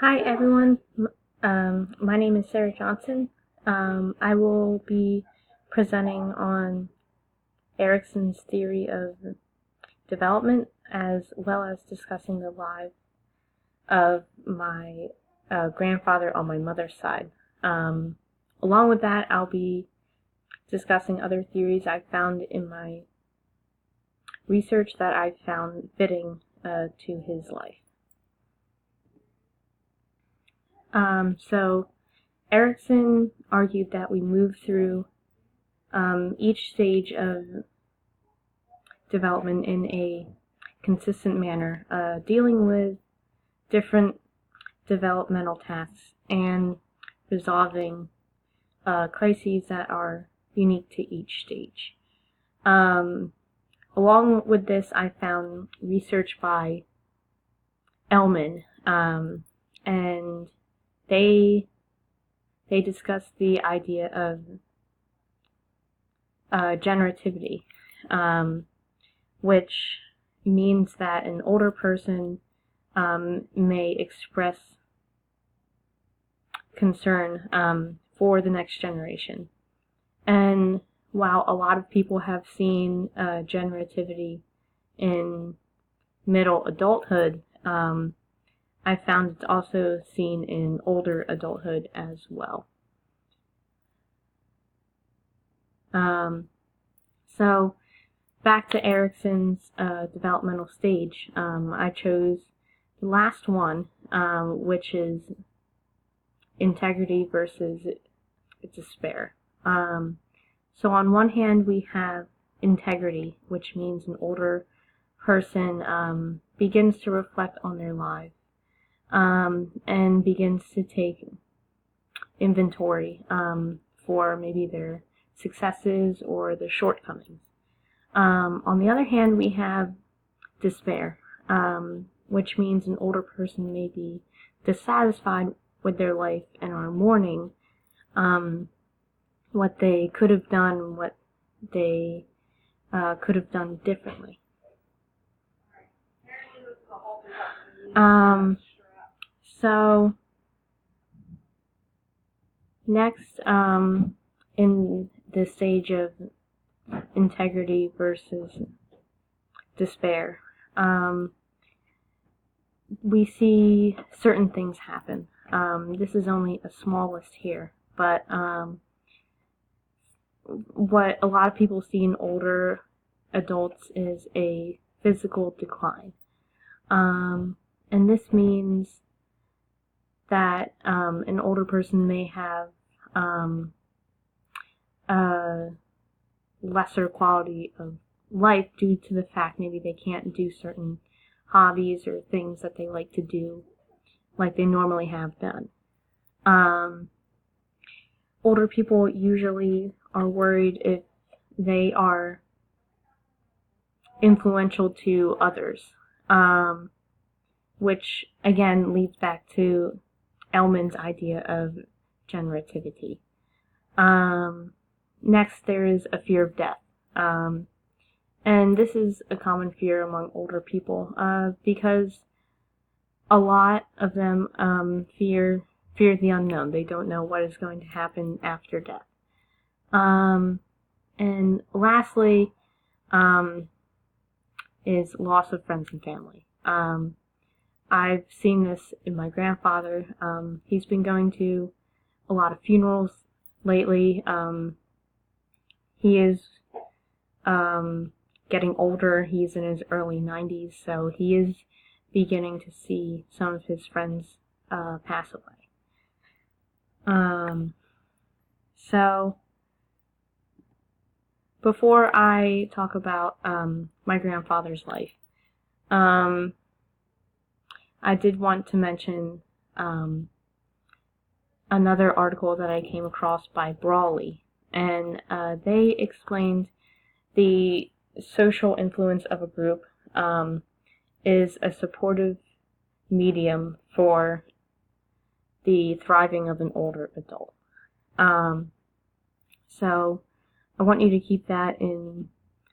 Hi everyone, my name is Sarah Johnson. I will be presenting on Erikson's theory of development as well as discussing the life of my grandfather on my mother's side. Along with that, I'll be discussing other theories I've found in my research that I've found fitting to his life. So Erikson argued that we move through each stage of development in a consistent manner, dealing with different developmental tasks and resolving crises that are unique to each stage. Along with this, I found research by Elman, and they discussed the idea of generativity, which means that an older person may express concern for the next generation. And while a lot of people have seen generativity in middle adulthood, I found it's also seen in older adulthood as well. So back to Erikson's developmental stage, I chose the last one, which is integrity versus despair. So on one hand, we have integrity, which means an older person begins to reflect on their lives and begins to take inventory for maybe their successes or their shortcomings. On the other hand, we have despair, which means an older person may be dissatisfied with their life and are mourning what they could have done, what they could have done differently. So next, in the stage of integrity versus despair, we see certain things happen. This is only a small list here, but what a lot of people see in older adults is a physical decline. And this means that an older person may have a lesser quality of life due to the fact maybe they can't do certain hobbies or things that they like to do like they normally have done. Older people usually are worried if they are influential to others, which again leads back to Elman's idea of generativity. Next, there is a fear of death. And this is a common fear among older people because a lot of them fear the unknown. They don't know what is going to happen after death. And lastly is loss of friends and family. I've seen this in my grandfather. He's been going to a lot of funerals lately. He is getting older. He's in his early 90s, so he is beginning to see some of his friends pass away. So before I talk about my grandfather's life, I did want to mention another article that I came across by Brawley, and they explained the social influence of a group is a supportive medium for the thriving of an older adult. So I want you to keep that in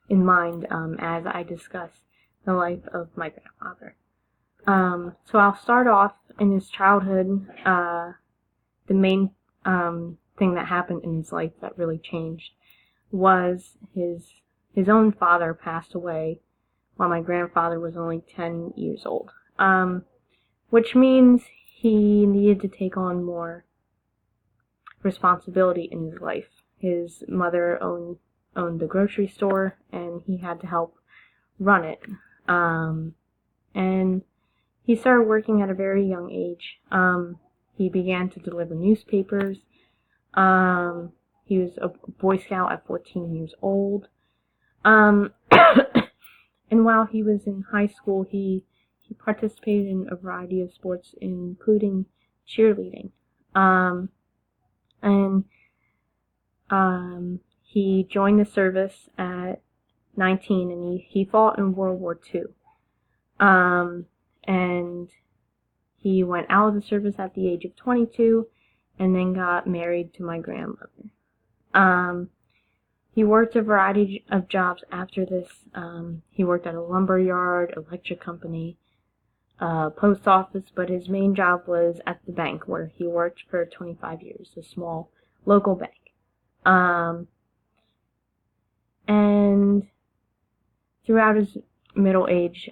mind as I discuss the life of my grandfather. So I'll start off in his childhood. The main thing that happened in his life that really changed was his own father passed away while my grandfather was only 10 years old, which means he needed to take on more responsibility in his life. His mother owned the grocery store, and he had to help run it. And he started working at a very young age. He began to deliver newspapers. He was a Boy Scout at 14 years old. And while he was in high school, he participated in a variety of sports, including cheerleading. And he joined the service at 19, and he fought in World War II. And he went out of the service at the age of 22, and then got married to my grandmother. He worked a variety of jobs after this. He worked at a lumber yard, electric company, post office, but his main job was at the bank, where he worked for 25 years, a small local bank. And throughout his middle age,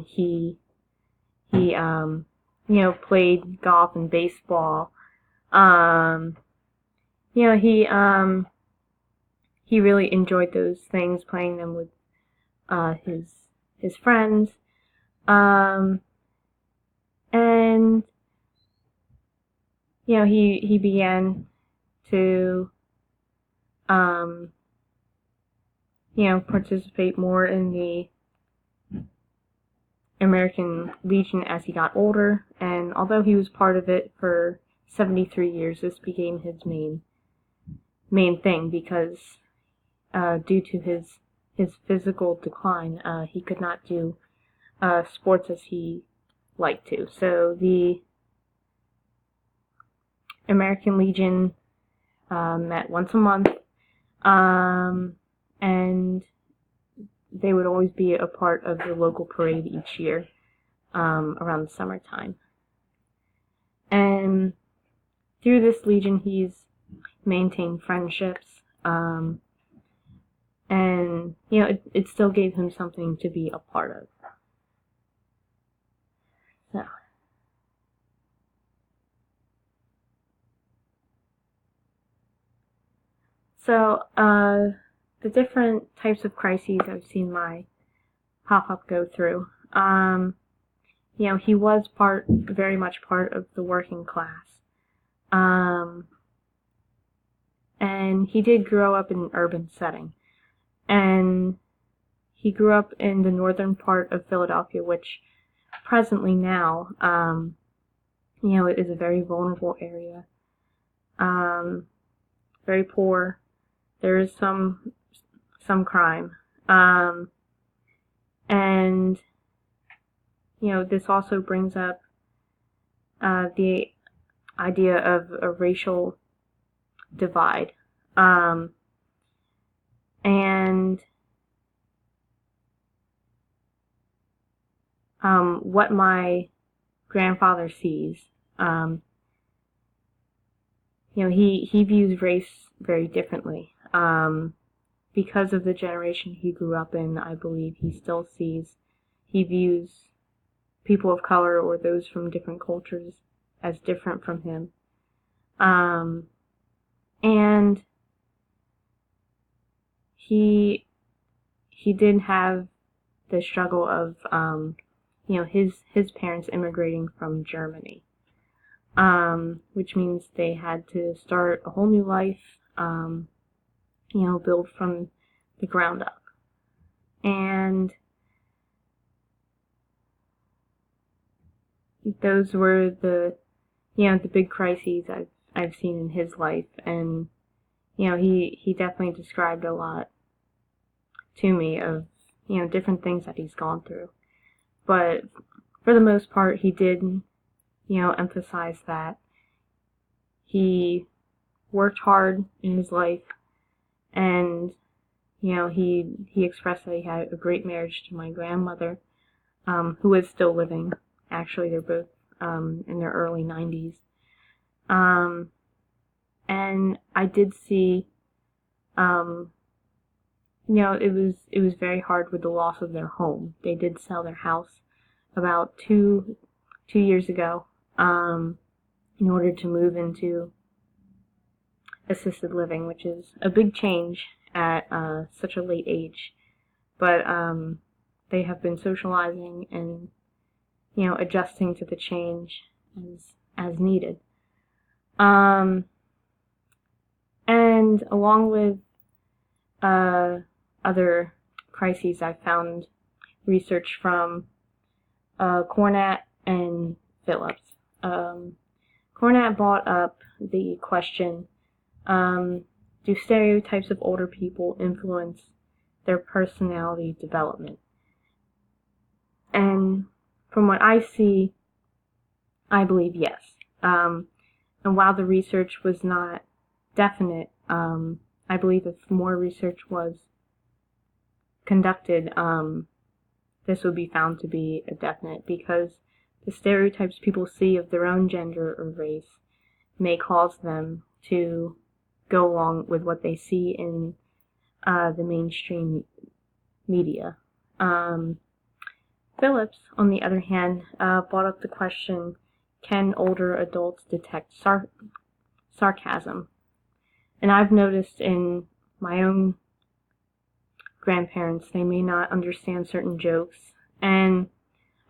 he played golf and baseball. He really enjoyed those things, playing them with his friends. And he began to participate more in the American Legion as he got older, and although he was part of it for 73 years, this became his main thing, because due to his physical decline, he could not do sports as he liked to. So the American Legion met once a month, and they would always be a part of the local parade each year around the summertime. And through this Legion, he's maintained friendships, and it still gave him something to be a part of. So the different types of crises I've seen my pop-up go through. He was very much part of the working class. And he did grow up in an urban setting. And he grew up in the northern part of Philadelphia, which presently now, it is a very vulnerable area. Very poor. There is some crime. And this also brings up the idea of a racial divide. And what my grandfather sees, he views race very differently. Because of the generation he grew up in, I believe he views people of color or those from different cultures as different from him. And he did have the struggle of, his parents immigrating from Germany, which means they had to start a whole new life, build from the ground up. And those were the big crises I've seen in his life, and he definitely described a lot to me of different things that he's gone through. But for the most part, he did emphasize that he worked hard in his life, and he expressed that he had a great marriage to my grandmother, who is still living Actually, they're both in their early 90s. And I did see, it was very hard with the loss of their home. They did sell their house about two years ago, in order to move into assisted living, which is a big change at such a late age. But they have been socializing and adjusting to the change as needed. And along with other crises, I found research from Cornett and Phillips. Cornett brought up the question, do stereotypes of older people influence their personality development? And from what I see, I believe yes. And while the research was not definite, I believe if more research was conducted, this would be found to be a definite, because the stereotypes people see of their own gender or race may cause them to go along with what they see in the mainstream media. Phillips, on the other hand, brought up the question, can older adults detect sarcasm? And I've noticed in my own grandparents, they may not understand certain jokes, and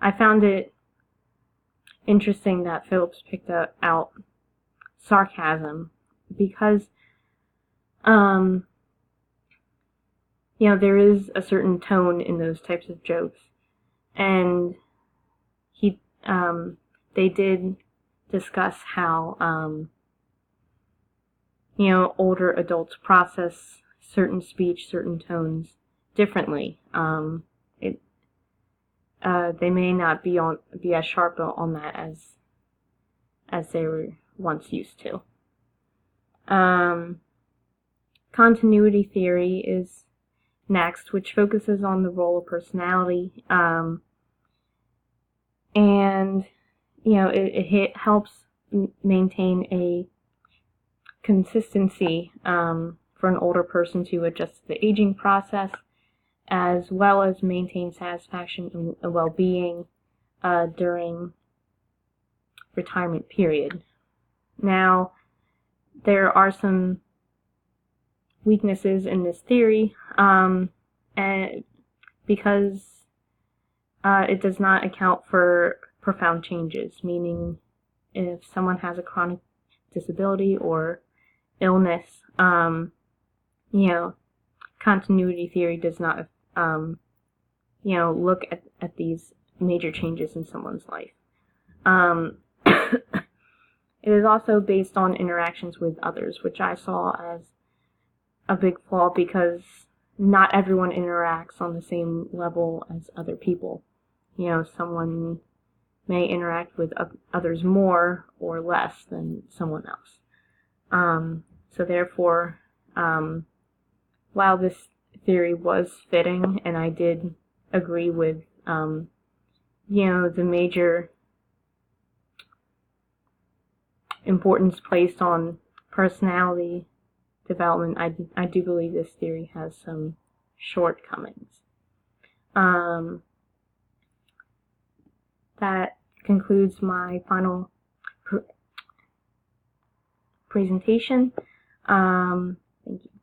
I found it interesting that Phillips picked out sarcasm, because there is a certain tone in those types of jokes, and they did discuss how older adults process certain speech, certain tones differently. They may not be as sharp on that as they were once used to. Continuity theory is next, which focuses on the role of personality, and it helps maintain a consistency for an older person to adjust to the aging process, as well as maintain satisfaction and well-being during retirement period. Now, there are some weaknesses in this theory, and because it does not account for profound changes, meaning if someone has a chronic disability or illness, continuity theory does not, look at these major changes in someone's life. It is also based on interactions with others, which I saw as a big flaw, because not everyone interacts on the same level as other people. Someone may interact with others more or less than someone else. So therefore, while this theory was fitting, and I did agree with, the major importance placed on personality development, I do believe this theory has some shortcomings. That concludes my final presentation. Thank you.